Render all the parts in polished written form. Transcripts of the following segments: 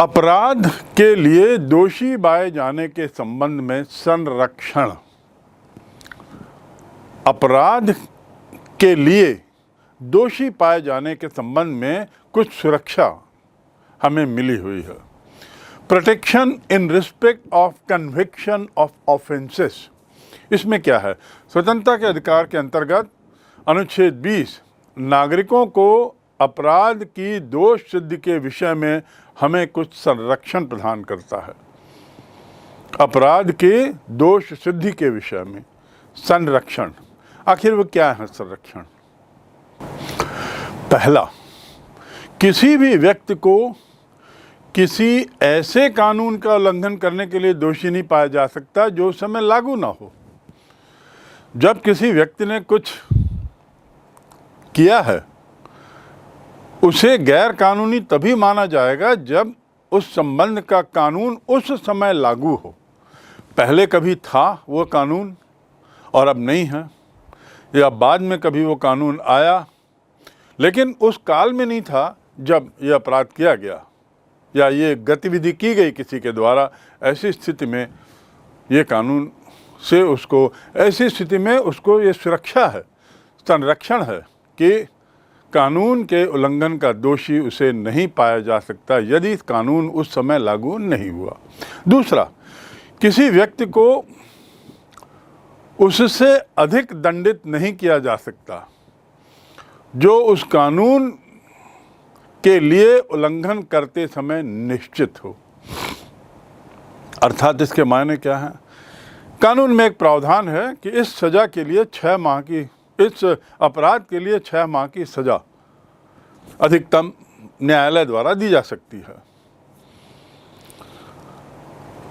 अपराध के लिए दोषी पाए जाने के संबंध में संरक्षण। अपराध के लिए दोषी पाए जाने के संबंध में कुछ सुरक्षा हमें मिली हुई है। Protection in respect of conviction of offences. इसमें क्या है? स्वतंत्रता के अधिकार के अंतर्गत अनुच्छेद 20 नागरिकों को अपराध की दोष सिद्धि के विषय में हमें कुछ संरक्षण प्रदान करता है। अपराध के दोष सिद्धि के विषय में संरक्षण। आखिर वो क्या है संरक्षण? पहला, किसी भी व्यक्ति को किसी ऐसे कानून का उल्लंघन करने के लिए दोषी नहीं पाया जा सकता जो उस समय लागू ना हो। जब किसी व्यक्ति ने कुछ किया है, उसे गैर कानूनी तभी माना जाएगा जब उस संबंध का कानून उस समय लागू हो। पहले कभी था वो कानून और अब नहीं है, या बाद में कभी वो कानून आया लेकिन उस काल में नहीं था जब ये अपराध किया गया या ये गतिविधि की गई किसी के द्वारा। ऐसी स्थिति में ये कानून से उसको, ऐसी स्थिति में उसको ये सुरक्षा है, संरक्षण है कि कानून के उल्लंघन का दोषी उसे नहीं पाया जा सकता यदि कानून उस समय लागू नहीं हुआ। दूसरा, किसी व्यक्ति को उससे अधिक दंडित नहीं किया जा सकता जो उस कानून के लिए उल्लंघन करते समय निश्चित हो। अर्थात इसके मायने क्या है? कानून में एक प्रावधान है कि इस सजा के लिए 6 माह की, इस अपराध के लिए 6 माह की सजा अधिकतम न्यायालय द्वारा दी जा सकती है।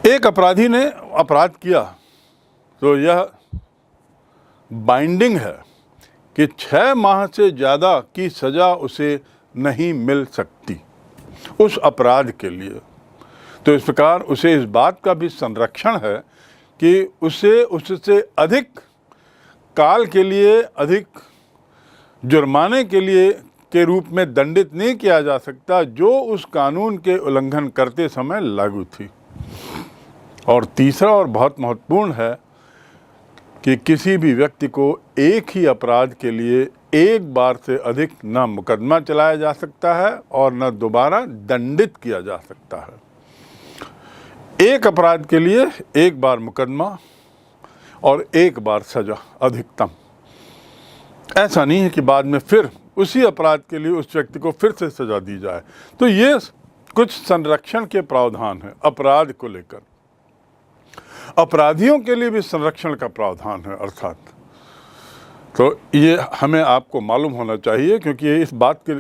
एक अपराधी ने अपराध किया तो यह बाइंडिंग है कि 6 माह से ज़्यादा की सजा उसे नहीं मिल सकती उस अपराध के लिए। तो इस प्रकार उसे इस बात का भी संरक्षण है कि उसे उससे अधिक काल के लिए, अधिक जुर्माने के लिए के रूप में दंडित नहीं किया जा सकता जो उस कानून के उल्लंघन करते समय लागू थी। और तीसरा और बहुत महत्वपूर्ण है कि किसी भी व्यक्ति को एक ही अपराध के लिए एक बार से अधिक न मुकदमा चलाया जा सकता है और न दोबारा दंडित किया जा सकता है। एक अपराध के लिए एक बार मुकदमा और एक बार सजा अधिकतम। ऐसा नहीं है कि बाद में फिर उसी अपराध के लिए उस व्यक्ति को फिर से सजा दी जाए। तो ये कुछ संरक्षण के प्रावधान है अपराध को लेकर। अपराधियों के लिए भी संरक्षण का प्रावधान है अर्थात। तो ये हमें आपको मालूम होना चाहिए क्योंकि ये इस बात के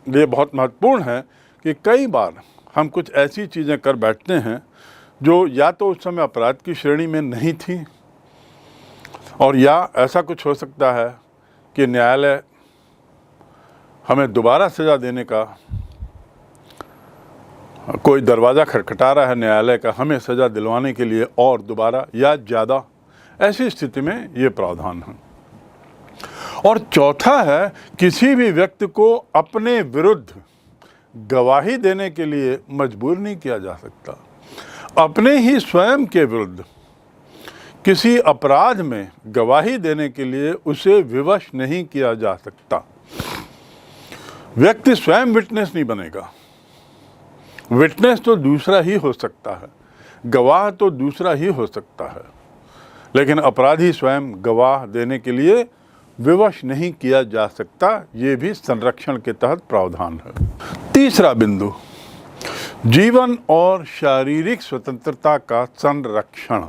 लिए बहुत महत्वपूर्ण है कि कई बार हम कुछ ऐसी चीज़ें कर बैठते हैं जो या तो उस समय अपराध की श्रेणी में नहीं थी, और या ऐसा कुछ हो सकता है कि न्यायालय हमें दोबारा सज़ा देने का कोई दरवाज़ा खटखटा रहा है न्यायालय का हमें सज़ा दिलवाने के लिए और दोबारा या ज़्यादा। ऐसी स्थिति में ये प्रावधान है। और चौथा है, किसी भी व्यक्ति को अपने विरुद्ध गवाही देने के लिए मजबूर नहीं किया जा सकता। अपने ही स्वयं के विरुद्ध किसी अपराध में गवाही देने के लिए उसे विवश नहीं किया जा सकता। व्यक्ति स्वयं विटनेस नहीं बनेगा। विटनेस तो दूसरा ही हो सकता है, गवाह तो दूसरा ही हो सकता है, लेकिन अपराधी स्वयं गवाह देने के लिए विवश नहीं किया जा सकता। ये भी संरक्षण के तहत प्रावधान है। तीसरा बिंदु, जीवन और शारीरिक स्वतंत्रता का संरक्षण।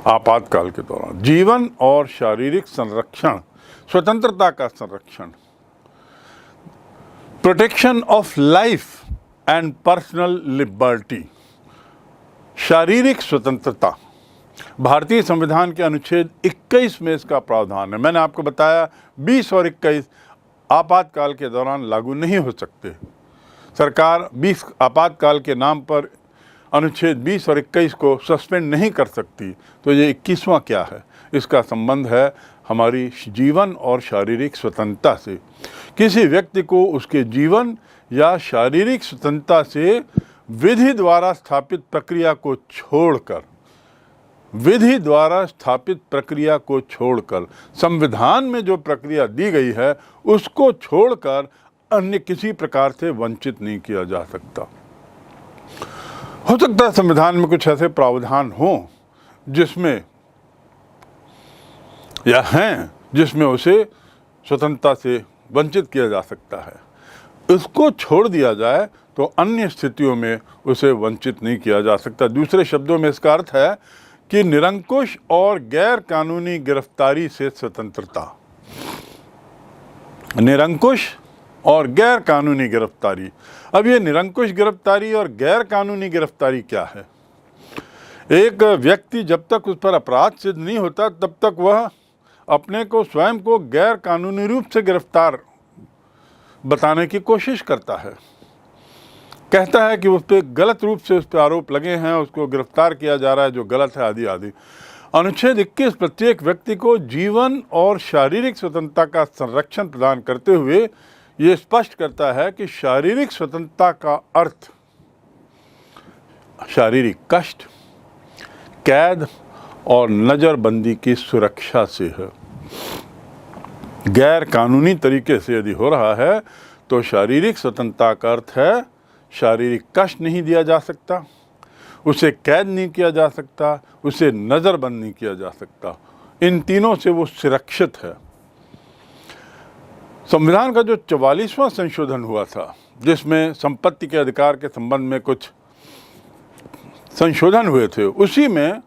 आपातकाल के दौरान जीवन और शारीरिक संरक्षण, स्वतंत्रता का संरक्षण। Protection of life and personal liberty. शारीरिक स्वतंत्रता भारतीय संविधान के अनुच्छेद 21 में इसका प्रावधान है। मैंने आपको बताया 20 और 21 आपातकाल के दौरान लागू नहीं हो सकते। सरकार 20 आपातकाल के नाम पर अनुच्छेद 20 और 21 को सस्पेंड नहीं कर सकती। तो ये 21वां क्या है? इसका संबंध है हमारी जीवन और शारीरिक स्वतंत्रता से। किसी व्यक्ति को उसके जीवन या शारीरिक स्वतंत्रता से विधि द्वारा स्थापित प्रक्रिया को छोड़कर संविधान में जो प्रक्रिया दी गई है उसको छोड़कर अन्य किसी प्रकार से वंचित नहीं किया जा सकता। हो सकता है संविधान में कुछ ऐसे प्रावधान हों जिसमें उसे स्वतंत्रता से वंचित किया जा सकता है। इसको छोड़ दिया जाए तो अन्य स्थितियों में उसे वंचित नहीं किया जा सकता। दूसरे शब्दों में इसका अर्थ है कि निरंकुश और गैर कानूनी गिरफ्तारी से स्वतंत्रता। निरंकुश और गैर कानूनी गिरफ्तारी। अब ये निरंकुश गिरफ्तारी और गैर कानूनी गिरफ्तारी क्या है? एक व्यक्ति जब तक उस पर अपराध सिद्ध नहीं होता तब तक वह अपने को स्वयं को गैर कानूनी रूप से गिरफ्तार बताने की कोशिश करता है, कहता है कि उस पर गलत रूप से उस पर आरोप लगे हैं, उसको गिरफ्तार किया जा रहा है जो गलत है, आदि आदि। अनुच्छेद 21 प्रत्येक व्यक्ति को जीवन और शारीरिक स्वतंत्रता का संरक्षण प्रदान करते हुए ये स्पष्ट करता है कि शारीरिक स्वतंत्रता का अर्थ शारीरिक कष्ट, कैद और नज़रबंदी की सुरक्षा से है। गैर कानूनी तरीके से यदि हो रहा है तो शारीरिक स्वतंत्रता का अर्थ है शारीरिक कष्ट नहीं दिया जा सकता, उसे कैद नहीं किया जा सकता, उसे नज़रबंद नहीं किया जा सकता। इन तीनों से वो सुरक्षित है। संविधान का जो 44वां संशोधन हुआ था, जिसमें संपत्ति के अधिकार के संबंध में कुछ संशोधन हुए थे, उसी में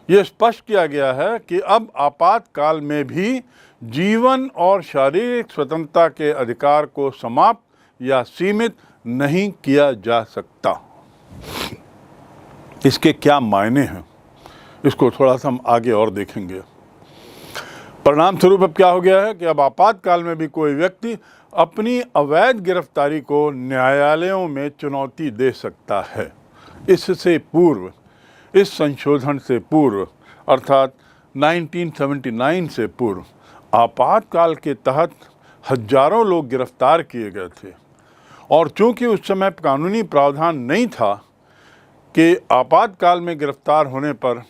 यह स्पष्ट किया गया है कि अब आपातकाल में भी जीवन और शारीरिक स्वतंत्रता के अधिकार को समाप्त या सीमित नहीं किया जा सकता। इसके क्या मायने हैं, इसको थोड़ा सा हम आगे और देखेंगे। परिणाम स्वरूप अब क्या हो गया है कि अब आपातकाल में भी कोई व्यक्ति अपनी अवैध गिरफ्तारी को न्यायालयों में चुनौती दे सकता है। इससे पूर्व, इस संशोधन से पूर्व अर्थात 1979 से पूर्व आपातकाल के तहत हजारों लोग गिरफ्तार किए गए थे, और चूंकि उस समय कानूनी प्रावधान नहीं था कि आपातकाल में गिरफ्तार होने पर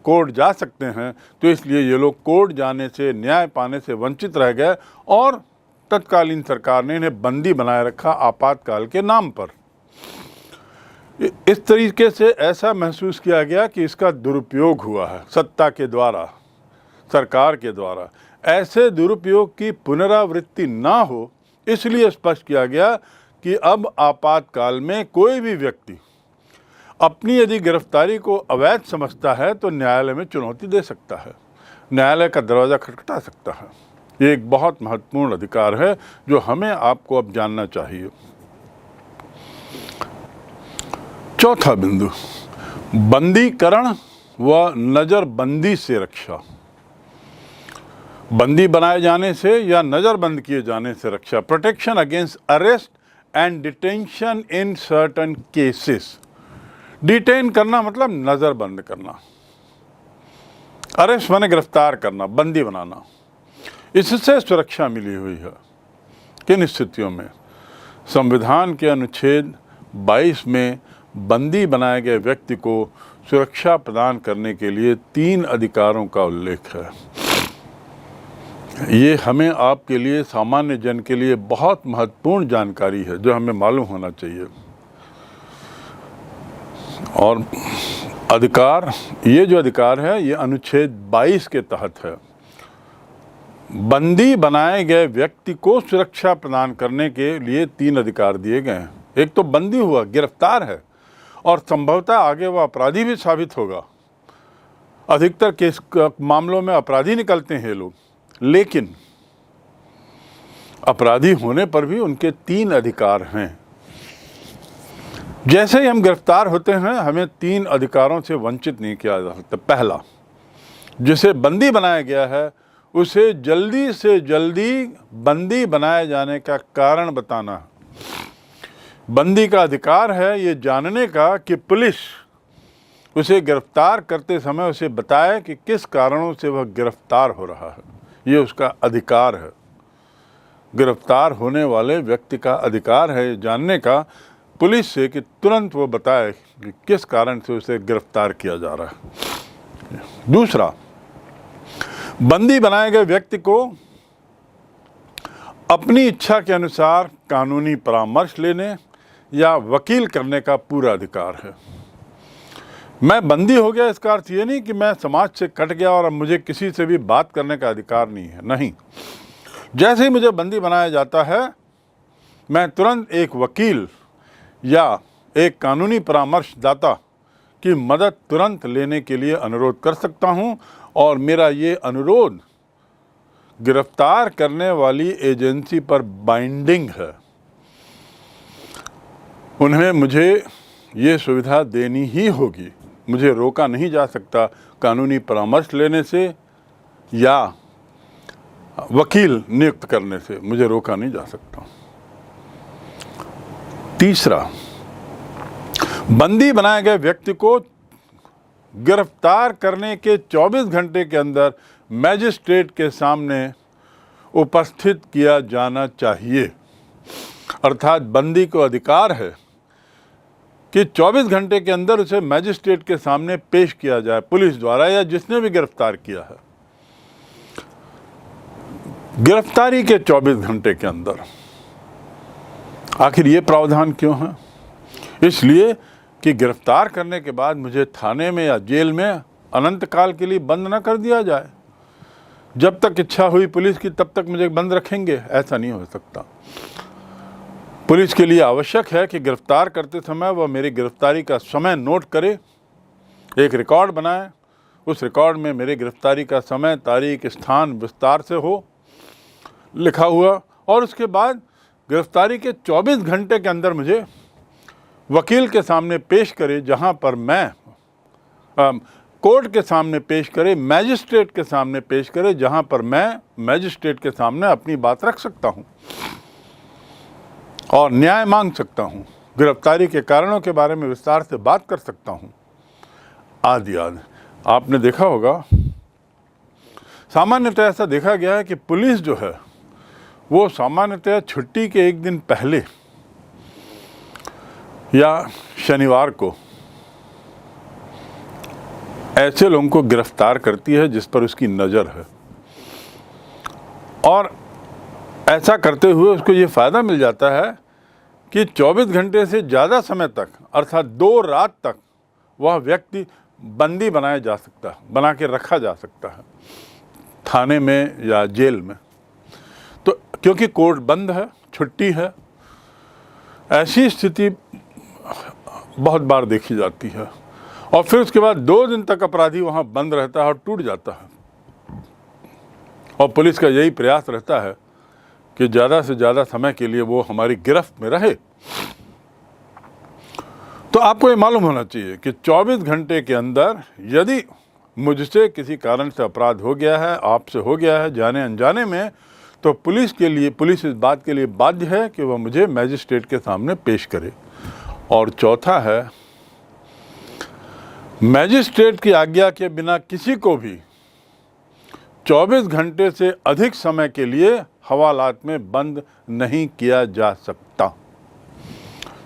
कोर्ट जा सकते हैं, तो इसलिए ये लोग कोर्ट जाने से, न्याय पाने से वंचित रह गए और तत्कालीन सरकार ने इन्हें बंदी बनाए रखा आपातकाल के नाम पर। इस तरीके से ऐसा महसूस किया गया कि इसका दुरुपयोग हुआ है सत्ता के द्वारा, सरकार के द्वारा। ऐसे दुरुपयोग की पुनरावृत्ति ना हो इसलिए स्पष्ट किया गया कि अब आपातकाल में कोई भी व्यक्ति अपनी यदि गिरफ्तारी को अवैध समझता है तो न्यायालय में चुनौती दे सकता है, न्यायालय का दरवाज़ा खटखटा सकता है। ये एक बहुत महत्वपूर्ण अधिकार है जो हमें आपको अब जानना चाहिए। चौथा बिंदु, बंदीकरण व नज़रबंदी से रक्षा। बंदी बनाए जाने से या नज़रबंद किए जाने से रक्षा। Protection against arrest and detention in certain cases. Detain करना मतलब नज़रबंद करना, अरेस्ट माने गिरफ्तार करना, बंदी बनाना। इससे सुरक्षा मिली हुई है। किन स्थितियों में? संविधान के अनुच्छेद 22 में बंदी बनाए गए व्यक्ति को सुरक्षा प्रदान करने के लिए 3 अधिकारों का उल्लेख है। ये हमें आपके लिए, सामान्य जन के लिए बहुत महत्वपूर्ण जानकारी है जो हमें मालूम होना चाहिए। और अधिकार, ये जो अधिकार है ये अनुच्छेद 22 के तहत है। बंदी बनाए गए व्यक्ति को सुरक्षा प्रदान करने के लिए 3 अधिकार दिए गए हैं। एक तो बंदी हुआ, गिरफ्तार है, और संभवतः आगे वह अपराधी भी साबित होगा। अधिकतर केस मामलों में अपराधी निकलते हैं लोग, लेकिन अपराधी होने पर भी उनके 3 अधिकार हैं। जैसे ही हम गिरफ्तार होते हैं हमें 3 अधिकारों से वंचित नहीं किया जा सकता। पहला, जिसे बंदी बनाया गया है उसे जल्दी से जल्दी बंदी बनाए जाने का कारण बताना। बंदी का अधिकार है ये जानने का कि पुलिस उसे गिरफ्तार करते समय उसे बताए कि किस कारणों से वह गिरफ्तार हो रहा है। ये उसका अधिकार है, गिरफ्तार होने वाले व्यक्ति का अधिकार है जानने का पुलिस से कि तुरंत वो बताए कि किस कारण से उसे गिरफ्तार किया जा रहा है। दूसरा, बंदी बनाए गए व्यक्ति को अपनी इच्छा के अनुसार कानूनी परामर्श लेने या वकील करने का पूरा अधिकार है। मैं बंदी हो गया इसका अर्थ ये नहीं कि मैं समाज से कट गया और अब मुझे किसी से भी बात करने का अधिकार नहीं है। नहीं, जैसे ही मुझे बंदी बनाया जाता है मैं तुरंत एक वकील या एक कानूनी परामर्शदाता की मदद तुरंत लेने के लिए अनुरोध कर सकता हूं और मेरा ये अनुरोध गिरफ्तार करने वाली एजेंसी पर बाइंडिंग है। उन्हें मुझे ये सुविधा देनी ही होगी, मुझे रोका नहीं जा सकता कानूनी परामर्श लेने से या वकील नियुक्त करने से, मुझे रोका नहीं जा सकता। तीसरा, बंदी बनाए गए व्यक्ति को गिरफ्तार करने के 24 घंटे के अंदर मैजिस्ट्रेट के सामने उपस्थित किया जाना चाहिए। अर्थात बंदी को अधिकार है कि 24 घंटे के अंदर उसे मैजिस्ट्रेट के सामने पेश किया जाए, पुलिस द्वारा या जिसने भी गिरफ्तार किया है। गिरफ्तारी के 24 घंटे के अंदर। आखिर ये प्रावधान क्यों है? इसलिए कि गिरफ्तार करने के बाद मुझे थाने में या जेल में अनंत काल के लिए बंद न कर दिया जाए। जब तक इच्छा हुई पुलिस की तब तक मुझे बंद रखेंगे, ऐसा नहीं हो सकता। पुलिस के लिए आवश्यक है कि गिरफ्तार करते समय वह मेरी गिरफ्तारी का समय नोट करे, एक रिकॉर्ड बनाए, उस रिकॉर्ड में मेरी गिरफ्तारी का समय, तारीख, स्थान विस्तार से हो लिखा हुआ, और उसके बाद गिरफ्तारी के 24 घंटे के अंदर मुझे वकील के सामने पेश करे, जहां पर मैं कोर्ट के सामने पेश करे, मैजिस्ट्रेट के सामने पेश करे, जहां पर मैं मैजिस्ट्रेट के सामने अपनी बात रख सकता हूं और न्याय मांग सकता हूं, गिरफ्तारी के कारणों के बारे में विस्तार से बात कर सकता हूं, आदि आदि। आपने देखा होगा, सामान्यतः ऐसा देखा गया है कि पुलिस जो है वो सामान्यतः छुट्टी के एक दिन पहले या शनिवार को ऐसे लोगों को गिरफ्तार करती है जिस पर उसकी नज़र है, और ऐसा करते हुए उसको ये फ़ायदा मिल जाता है कि 24 घंटे से ज़्यादा समय तक, अर्थात 2 रात तक वह व्यक्ति बंदी बनाया जा सकता है, बना के रखा जा सकता है थाने में या जेल में। तो क्योंकि कोर्ट बंद है, छुट्टी है, ऐसी स्थिति बहुत बार देखी जाती है, और फिर उसके बाद 2 दिन तक अपराधी वहाँ बंद रहता है और टूट जाता है। और पुलिस का यही प्रयास रहता है कि ज़्यादा से ज़्यादा समय के लिए वो हमारी गिरफ्त में रहे। तो आपको ये मालूम होना चाहिए कि 24 घंटे के अंदर यदि मुझसे किसी कारण से अपराध हो गया है, आपसे हो गया है जाने अनजाने में, तो पुलिस इस बात के लिए बाध्य है कि वह मुझे मैजिस्ट्रेट के सामने पेश करे। और चौथा है, मैजिस्ट्रेट की आज्ञा के बिना किसी को भी 24 घंटे से अधिक समय के लिए हवालात में बंद नहीं किया जा सकता।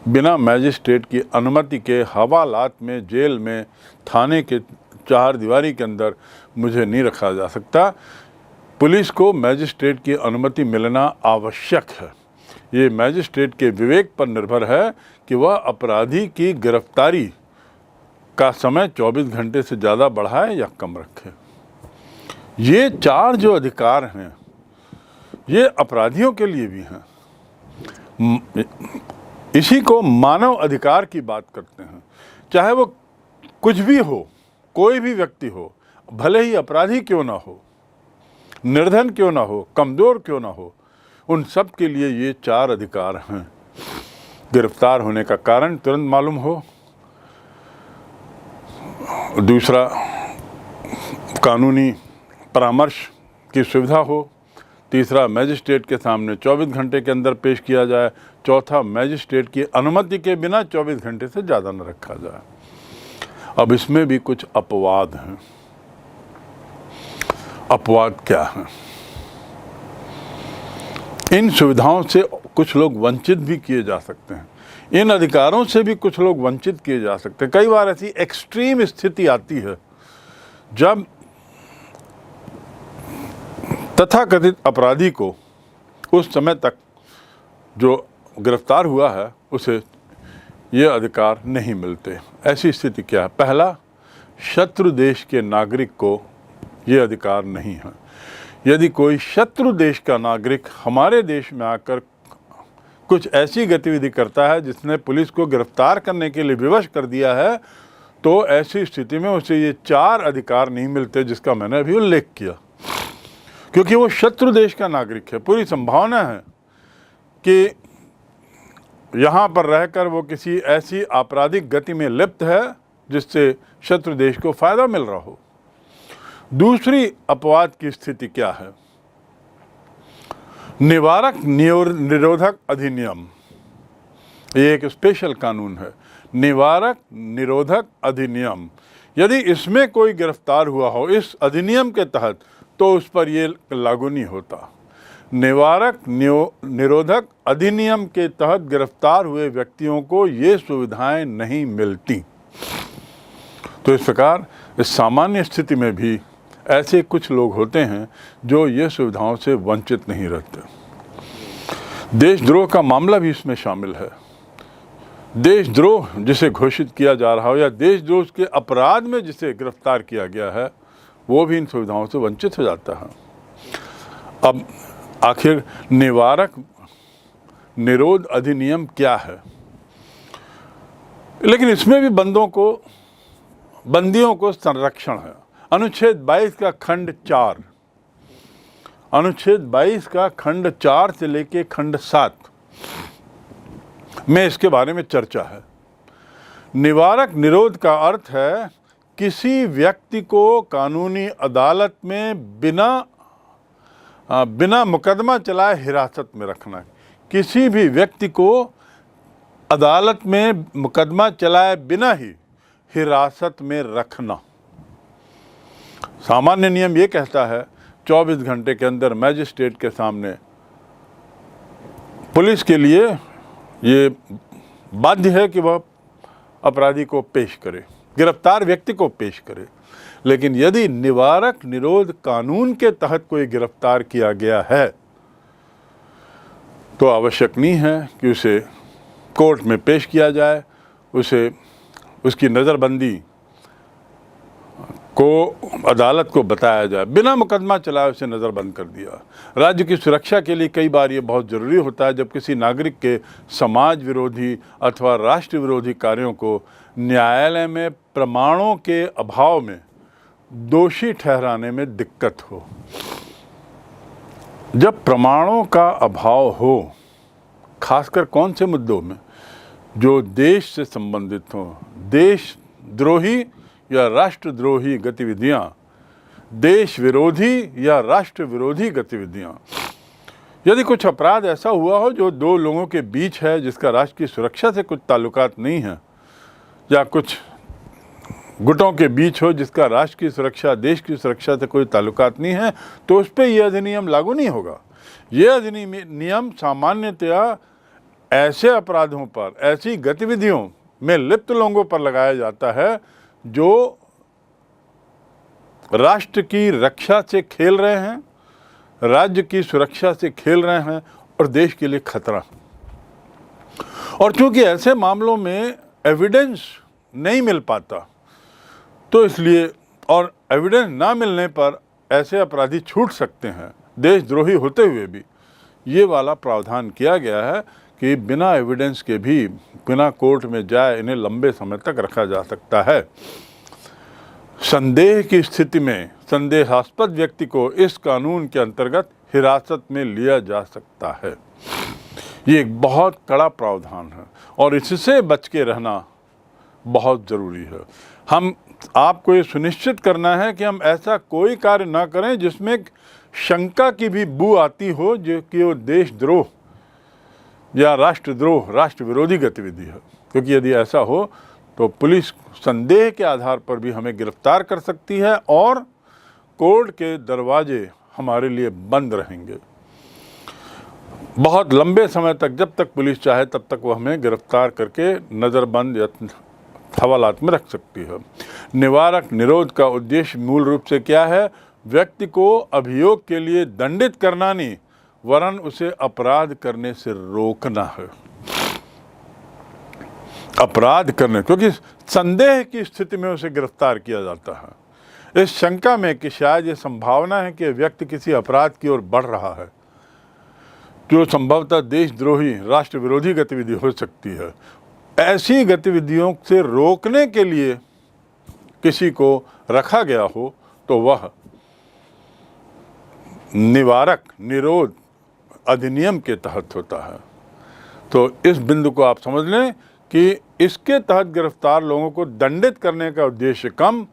बिना मैजिस्ट्रेट की अनुमति के हवालात में, जेल में, थाने के 4 दीवारी के अंदर मुझे नहीं रखा जा सकता। पुलिस को मैजिस्ट्रेट की अनुमति मिलना आवश्यक है। ये मैजिस्ट्रेट के विवेक पर निर्भर है कि वह अपराधी की गिरफ्तारी का समय 24 घंटे से ज़्यादा बढ़ाए या कम रखे। ये 4 जो अधिकार हैं ये अपराधियों के लिए भी हैं। इसी को मानव अधिकार की बात करते हैं। चाहे वो कुछ भी हो, कोई भी व्यक्ति हो, भले ही अपराधी क्यों ना हो, निर्धन क्यों ना हो, कमज़ोर क्यों ना हो, उन सब के लिए ये 4 अधिकार हैं। गिरफ्तार होने का कारण तुरंत मालूम हो, दूसरा कानूनी परामर्श की सुविधा हो, तीसरा मैजिस्ट्रेट के सामने 24 घंटे के अंदर पेश किया जाए, चौथा मैजिस्ट्रेट की अनुमति के बिना 24 घंटे से ज़्यादा न रखा जाए। अब इसमें भी कुछ अपवाद हैं। अपवाद क्या है? इन सुविधाओं से कुछ लोग वंचित भी किए जा सकते हैं, इन अधिकारों से भी कुछ लोग वंचित किए जा सकते हैं। कई बार ऐसी एक्सट्रीम स्थिति आती है जब तथाकथित अपराधी को उस समय तक जो गिरफ्तार हुआ है उसे ये अधिकार नहीं मिलते। ऐसी स्थिति क्या है? पहला, शत्रु देश के नागरिक को ये अधिकार नहीं है। यदि कोई शत्रु देश का नागरिक हमारे देश में आकर कुछ ऐसी गतिविधि करता है जिसने पुलिस को गिरफ्तार करने के लिए विवश कर दिया है, तो ऐसी स्थिति में उसे ये 4 अधिकार नहीं मिलते जिसका मैंने अभी उल्लेख किया, क्योंकि वो शत्रु देश का नागरिक है। पूरी संभावना है कि यहाँ पर रहकर वो किसी ऐसी आपराधिक गति में लिप्त है जिससे शत्रु देश को फायदा मिल रहा हो। दूसरी अपवाद की स्थिति क्या है? निवारक निरोधक अधिनियम, ये एक स्पेशल कानून है। निवारक निरोधक अधिनियम, यदि इसमें कोई गिरफ्तार हुआ हो इस अधिनियम के तहत, तो उस पर ये लागू नहीं होता। निवारक निरोधक अधिनियम के तहत गिरफ्तार हुए व्यक्तियों को ये सुविधाएं नहीं मिलती। तो इस प्रकार इस सामान्य स्थिति में भी ऐसे कुछ लोग होते हैं जो ये सुविधाओं से वंचित नहीं रहते। देशद्रोह का मामला भी इसमें शामिल है। देशद्रोह जिसे घोषित किया जा रहा हो या देशद्रोह के अपराध में जिसे गिरफ्तार किया गया है, वो भी इन सुविधाओं से वंचित हो जाता है। अब आखिर निवारक निरोध अधिनियम क्या है? लेकिन इसमें भी बंदियों को संरक्षण है। अनुच्छेद 22 का खंड 4, अनुच्छेद 22 का खंड 4 से लेके खंड 7 में इसके बारे में चर्चा है। निवारक निरोध का अर्थ है किसी व्यक्ति को कानूनी अदालत में बिना मुकदमा चलाए हिरासत में रखना। किसी भी व्यक्ति को अदालत में मुकदमा चलाए बिना ही हिरासत में रखना। सामान्य नियम ये कहता है 24 घंटे के अंदर मैजिस्ट्रेट के सामने पुलिस के लिए ये बाध्य है कि वह अपराधी को पेश करे, गिरफ्तार व्यक्ति को पेश करे। लेकिन यदि निवारक निरोध कानून के तहत कोई गिरफ्तार किया गया है तो आवश्यक नहीं है कि उसे कोर्ट में पेश किया जाए, उसे उसकी नज़रबंदी को अदालत को बताया जाए। बिना मुकदमा चलाए उसे नज़रबंद कर दिया। राज्य की सुरक्षा के लिए कई बार ये बहुत ज़रूरी होता है जब किसी नागरिक के समाज विरोधी अथवा राष्ट्र विरोधी कार्यों को न्यायालय में प्रमाणों के अभाव में दोषी ठहराने में दिक्कत हो। जब प्रमाणों का अभाव हो, खासकर कौन से मुद्दों में? जो देश से संबंधित हों, देशद्रोही या राष्ट्रद्रोही गतिविधियां, देश विरोधी या राष्ट्र विरोधी गतिविधियां। यदि कुछ अपराध ऐसा हुआ हो जो 2 लोगों के बीच है, जिसका राष्ट्र की सुरक्षा से कुछ ताल्लुकात नहीं है, या कुछ गुटों के बीच हो जिसका राष्ट्र की सुरक्षा, देश की सुरक्षा से कोई ताल्लुकात नहीं है, तो उस पर यह अधिनियम लागू नहीं होगा। यह अधिनियम सामान्यतया ऐसे अपराधों पर, ऐसी गतिविधियों में लिप्त लोगों पर लगाया जाता है जो राष्ट्र की रक्षा से खेल रहे हैं, राज्य की सुरक्षा से खेल रहे हैं और देश के लिए खतरा। और चूंकि ऐसे मामलों में एविडेंस नहीं मिल पाता, तो इसलिए, और एविडेंस ना मिलने पर ऐसे अपराधी छूट सकते हैं देशद्रोही होते हुए भी। ये वाला प्रावधान किया गया है कि बिना एविडेंस के भी, बिना कोर्ट में जाए, इन्हें लंबे समय तक रखा जा सकता है। संदेह की स्थिति में संदेहास्पद व्यक्ति को इस कानून के अंतर्गत हिरासत में लिया जा सकता है। ये एक बहुत कड़ा प्रावधान है और इससे बच के रहना बहुत ज़रूरी है। आपको ये सुनिश्चित करना है कि हम ऐसा कोई कार्य ना करें जिसमें शंका की भी बू आती हो जो कि वो देशद्रोह या राष्ट्रद्रोह, राष्ट्र विरोधी गतिविधि है। क्योंकि यदि ऐसा हो तो पुलिस संदेह के आधार पर भी हमें गिरफ्तार कर सकती है और कोर्ट के दरवाजे हमारे लिए बंद रहेंगे बहुत लंबे समय तक। जब तक पुलिस चाहे तब तक वो हमें गिरफ्तार करके नज़रबंद या हवालात में रख सकती है। निवारक निरोध का उद्देश्य मूल रूप से क्या है? व्यक्ति को अभियोग के लिए दंडित करना नहीं, वरन उसे अपराध करने से रोकना है। अपराध करने, क्योंकि संदेह की स्थिति में उसे गिरफ्तार किया जाता है इस शंका में कि शायद ये संभावना है कि व्यक्ति किसी अपराध की ओर बढ़ रहा है जो संभवतः देशद्रोही, राष्ट्र विरोधी गतिविधि हो सकती है। ऐसी गतिविधियों से रोकने के लिए किसी को रखा गया हो तो वह निवारक निरोध अधिनियम के तहत होता है। तो इस बिंदु को आप समझ लें कि इसके तहत गिरफ्तार लोगों को दंडित करने का उद्देश्य कम,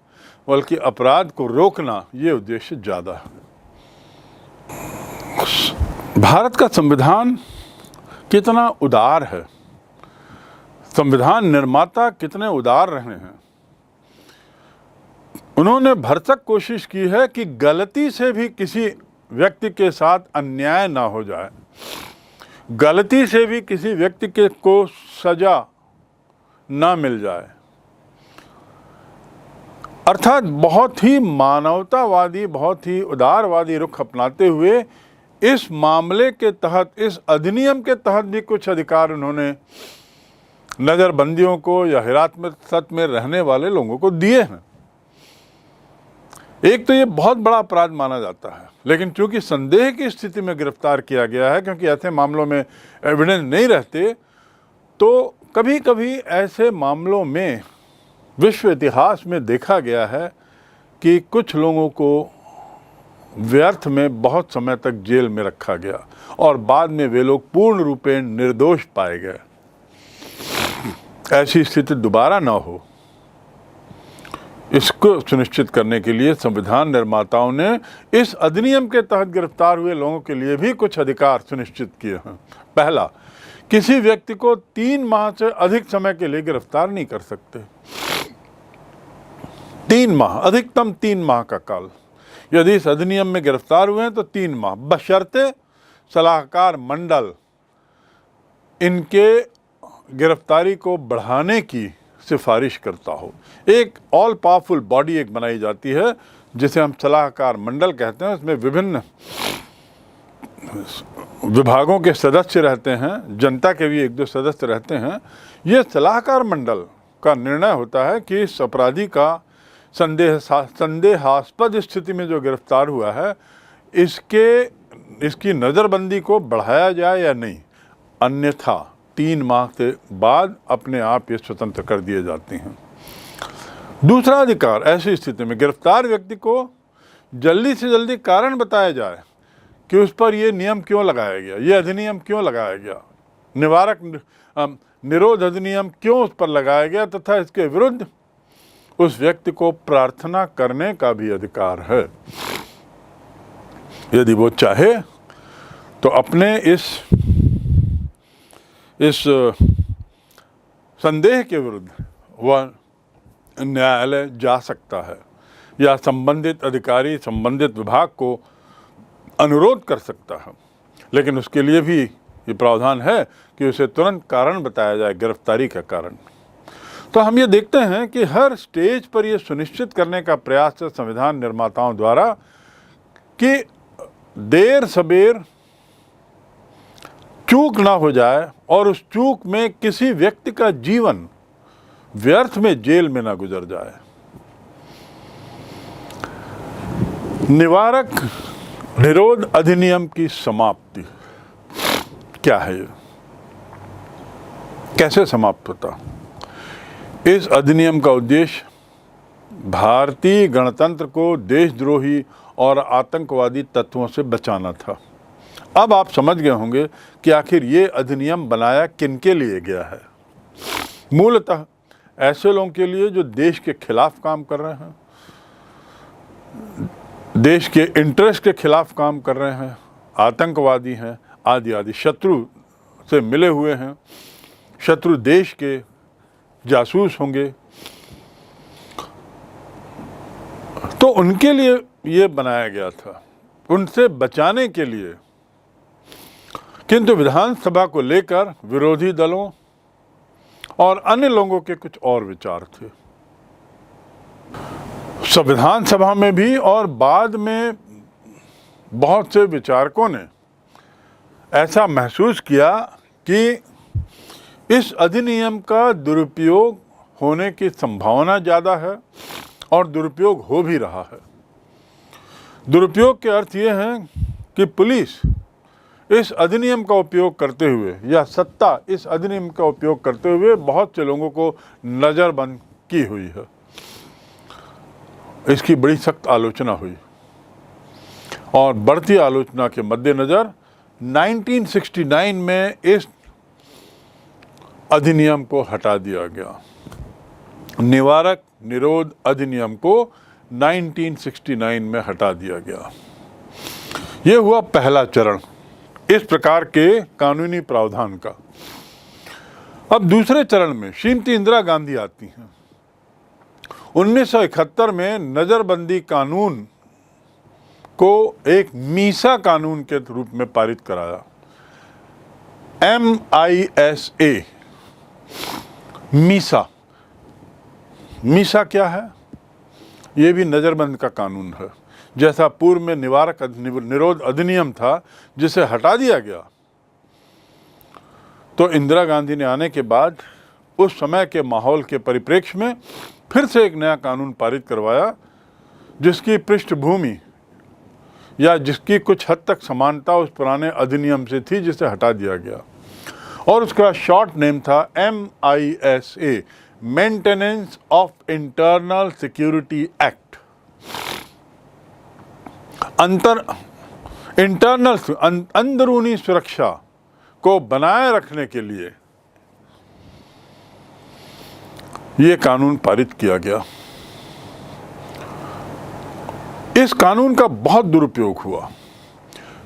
बल्कि अपराध को रोकना ये उद्देश्य ज़्यादा है। भारत का संविधान कितना उदार है, संविधान निर्माता कितने उदार रहे हैं। उन्होंने भरसक कोशिश की है कि गलती से भी किसी व्यक्ति के साथ अन्याय ना हो जाए, गलती से भी किसी व्यक्ति को सजा ना मिल जाए। अर्थात बहुत ही मानवतावादी, बहुत ही उदारवादी रुख अपनाते हुए इस मामले के तहत, इस अधिनियम के तहत भी कुछ अधिकार उन्होंने नज़रबंदियों को या हिरासत में रहने वाले लोगों को दिए हैं। एक तो ये बहुत बड़ा अपराध माना जाता है, लेकिन चूंकि संदेह की स्थिति में गिरफ्तार किया गया है, क्योंकि ऐसे मामलों में एविडेंस नहीं रहते, तो कभी कभी ऐसे मामलों में विश्व इतिहास में देखा गया है कि कुछ लोगों को व्यर्थ में बहुत समय तक जेल में रखा गया और बाद में वे लोग पूर्ण रूपेण निर्दोष पाए गए। ऐसी स्थिति दोबारा ना हो, इसको सुनिश्चित करने के लिए संविधान निर्माताओं ने इस अधिनियम के तहत गिरफ्तार हुए लोगों के लिए भी कुछ अधिकार सुनिश्चित किए हैं। पहला, किसी व्यक्ति को 3 माह से अधिक समय के लिए गिरफ्तार नहीं कर सकते। 3 माह, अधिकतम 3 माह का काल। यदि इस अधिनियम में गिरफ्तार हुए हैं तो 3 माह, बशर्ते सलाहकार मंडल इनके गिरफ्तारी को बढ़ाने की सिफारिश करता हो। एक ऑल पावरफुल बॉडी एक बनाई जाती है जिसे हम सलाहकार मंडल कहते हैं। उसमें विभिन्न विभागों के सदस्य रहते हैं, जनता के भी 1-2 सदस्य रहते हैं। ये सलाहकार मंडल का निर्णय होता है कि इस अपराधी का संदेहास्पद स्थिति में जो गिरफ्तार हुआ है इसकी नज़रबंदी को बढ़ाया जाए या नहीं, अन्यथा 3 माह के बाद अपने आप ये स्वतंत्र कर दिए जाते हैं। दूसरा अधिकार, ऐसी स्थिति में गिरफ्तार व्यक्ति को जल्दी से जल्दी कारण बताया जाए कि उस पर ये नियम क्यों लगाया गया, ये अधिनियम क्यों लगाया गया, निवारक निरोध अधिनियम क्यों उस पर लगाया गया, तथा इसके विरुद्ध उस व्यक्ति को प्रार्थना करने का भी अधिकार है। यदि वो चाहे तो अपने इस संदेह के विरुद्ध वह न्यायालय जा सकता है या संबंधित अधिकारी, संबंधित विभाग को अनुरोध कर सकता है। लेकिन उसके लिए भी ये प्रावधान है कि उसे तुरंत कारण बताया जाए, गिरफ्तारी का कारण। तो हम ये देखते हैं कि हर स्टेज पर ये सुनिश्चित करने का प्रयास है संविधान निर्माताओं द्वारा कि देर सबेर चूक ना हो जाए और उस चूक में किसी व्यक्ति का जीवन व्यर्थ में जेल में ना गुजर जाए। निवारक निरोध अधिनियम की समाप्ति क्या है, कैसे समाप्त होता? इस अधिनियम का उद्देश्य भारतीय गणतंत्र को देशद्रोही और आतंकवादी तत्वों से बचाना था। अब आप समझ गए होंगे कि आखिर ये अधिनियम बनाया किनके लिए गया है। मूलतः ऐसे लोगों के लिए जो देश के खिलाफ काम कर रहे हैं, देश के इंटरेस्ट के खिलाफ काम कर रहे हैं, आतंकवादी हैं, आदि आदि, शत्रु से मिले हुए हैं, शत्रु देश के जासूस होंगे, तो उनके लिए ये बनाया गया था, उनसे बचाने के लिए। किंतु विधानसभा को लेकर विरोधी दलों और अन्य लोगों के कुछ और विचार थे। संविधान सभा में भी और बाद में बहुत से विचारकों ने ऐसा महसूस किया कि इस अधिनियम का दुरुपयोग होने की संभावना ज़्यादा है और दुरुपयोग हो भी रहा है। दुरुपयोग के अर्थ ये हैं कि पुलिस इस अधिनियम का उपयोग करते हुए या सत्ता इस अधिनियम का उपयोग करते हुए बहुत से लोगों को नज़रबंद की हुई है। इसकी बड़ी सख्त आलोचना हुई और बढ़ती आलोचना के मद्देनज़र 1969 में इस अधिनियम को हटा दिया गया। निवारक निरोध अधिनियम को 1969 में हटा दिया गया। ये हुआ पहला चरण इस प्रकार के कानूनी प्रावधान का। अब दूसरे चरण में श्रीमती इंदिरा गांधी आती हैं। 1971 में नज़रबंदी कानून को एक मीसा कानून के रूप में पारित कराया, MISA। मीसा क्या है? ये भी नज़रबंद का कानून है। जैसा पूर्व में निवारक निरोध अधिनियम था जिसे हटा दिया गया, तो इंदिरा गांधी ने आने के बाद उस समय के माहौल के परिप्रेक्ष्य में फिर से एक नया कानून पारित करवाया, जिसकी पृष्ठभूमि या जिसकी कुछ हद तक समानता उस पुराने अधिनियम से थी जिसे हटा दिया गया, और उसका शॉर्ट नेम था MISA, maintenance of internal security act. अंदरूनी सुरक्षा को बनाए रखने के लिए ये कानून पारित किया गया। इस कानून का बहुत दुरुपयोग हुआ।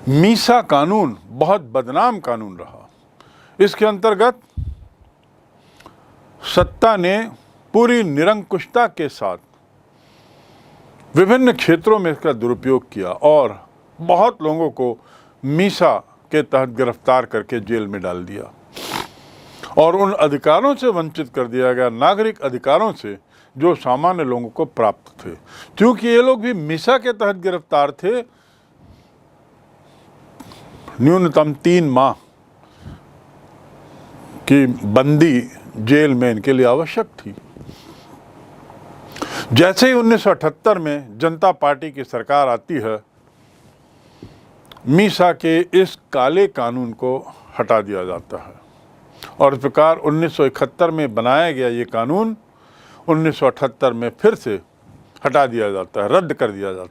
मीसा कानून बहुत बदनाम कानून रहा। इसके अंतर्गत सत्ता ने पूरी निरंकुशता के साथ विभिन्न क्षेत्रों में इसका दुरुपयोग किया और बहुत लोगों को मीसा के तहत गिरफ्तार करके जेल में डाल दिया और उन अधिकारों से वंचित कर दिया गया, नागरिक अधिकारों से, जो सामान्य लोगों को प्राप्त थे। क्योंकि ये लोग भी मीसा के तहत गिरफ्तार थे, न्यूनतम 3 माह की बंदी जेल में इनके लिए आवश्यक थी। जैसे ही 1978 में जनता पार्टी की सरकार आती है, मीसा के इस काले कानून को हटा दिया जाता है और इस प्रकार 1971 में बनाया गया ये कानून 1978 में फिर से हटा दिया जाता है, रद्द कर दिया जाता है।